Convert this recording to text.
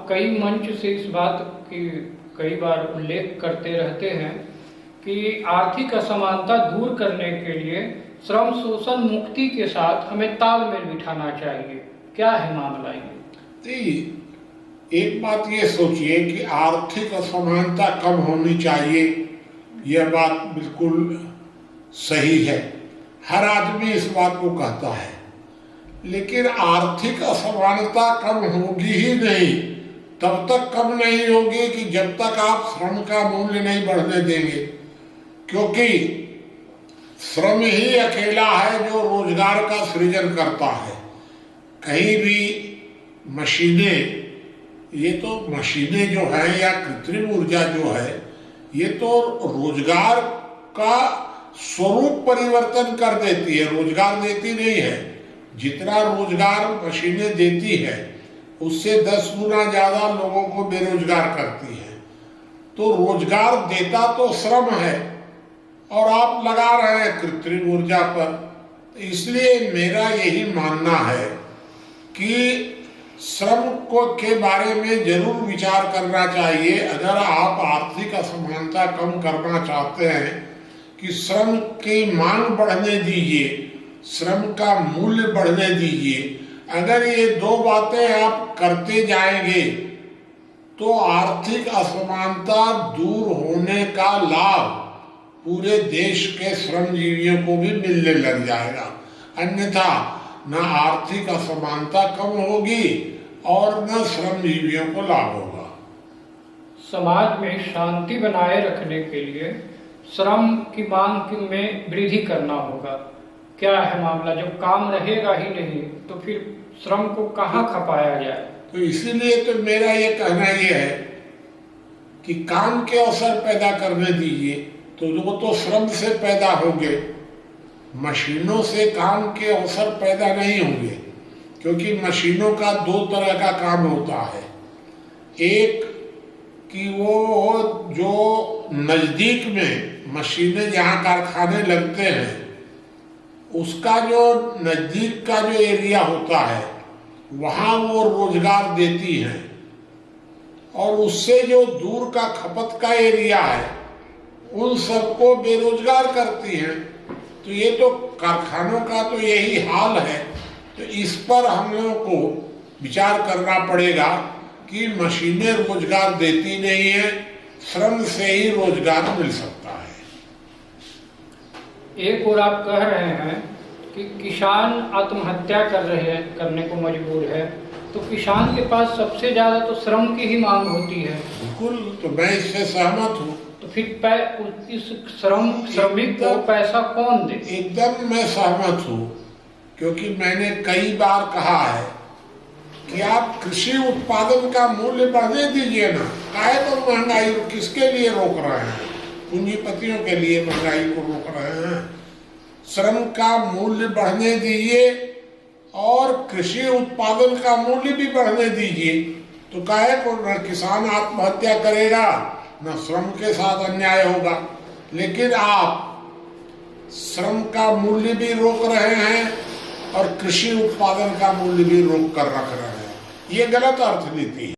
आप कई मंच से इस बात की कई बार उल्लेख करते रहते हैं कि आर्थिक असमानता दूर करने के लिए श्रम शोषण मुक्ति के साथ हमें तालमेल बिठाना चाहिए। क्या है मामला ये? एक बात ये सोचिए कि आर्थिक असमानता कम होनी चाहिए, यह बात बिल्कुल सही है। हर आदमी इस बात को कहता है, लेकिन आर्थिक असमानता कम होगी ही नहीं, तब तक कम नहीं होगी कि जब तक आप श्रम का मूल्य नहीं बढ़ने देंगे। क्योंकि श्रम ही अकेला है जो रोजगार का सृजन करता है। कहीं भी मशीनें, ये तो मशीनें जो है या कृत्रिम ऊर्जा जो है, ये तो रोजगार का स्वरूप परिवर्तन कर देती है, रोजगार देती नहीं है। जितना रोजगार मशीनें देती है उससे 10 गुना ज्यादा लोगों को बेरोजगार करती है। तो रोजगार देता तो श्रम है और आप लगा रहे हैं कृत्रिम ऊर्जा पर। इसलिए मेरा यही मानना है कि श्रम को के बारे में जरूर विचार करना चाहिए। अगर आप आर्थिक असमानता कम करना चाहते हैं कि श्रम की मांग बढ़ने दीजिए, श्रम का मूल्य बढ़ने दीजिए। अगर ये दो बातें आप करते जाएंगे तो आर्थिक असमानता दूर होने का लाभ पूरे देश के श्रमजीवियों को भी मिलने लग जाएगा। अन्यथा न आर्थिक असमानता कम होगी और न श्रमजीवियों को लाभ होगा। समाज में शांति बनाए रखने के लिए श्रम की मांग में वृद्धि करना होगा। क्या है मामला? जब काम रहेगा ही नहीं तो फिर श्रम को कहाँ खपाया जाए? तो इसीलिए तो मेरा ये कहना ये है कि काम के अवसर पैदा करने दीजिए। तो वो तो श्रम से पैदा होंगे, मशीनों से काम के अवसर पैदा नहीं होंगे। क्योंकि मशीनों का 2 तरह का काम होता है। एक कि वो जो नजदीक में मशीनें जहाँ कारखाने लगते हैं उसका जो नजदीक का जो एरिया होता है वहाँ वो रोजगार देती हैं, और उससे जो दूर का खपत का एरिया है उन सबको बेरोजगार करती हैं। तो ये तो कारखानों का तो यही हाल है। तो इस पर हम लोगों को विचार करना पड़ेगा कि मशीनें रोजगार देती नहीं है, श्रम से ही रोजगार मिल सकता है। एक और आप कह रहे हैं कि किसान आत्महत्या करने को मजबूर है, तो किसान के पास सबसे ज्यादा तो श्रम की ही मांग होती है। बिल्कुल, तो मैं इससे सहमत हूँ। तो फिर इस श्रमिक को पैसा कौन दे? एकदम मैं सहमत हूँ, क्योंकि मैंने कई बार कहा है कि आप कृषि उत्पादन का मूल्य बढ़ने दीजिए ना। काहे तो महंगाई किसके लिए रोक रहे हैं? पूंजीपतियों के लिए महंगाई को रोक रहे हैं। श्रम का मूल्य बढ़ने दीजिए और कृषि उत्पादन का मूल्य भी बढ़ने दीजिए। तो काहे को न किसान आत्महत्या करेगा न श्रम के साथ अन्याय होगा। लेकिन आप श्रम का मूल्य भी रोक रहे हैं और कृषि उत्पादन का मूल्य भी रोक कर रख रहे हैं। ये गलत अर्थनीति है।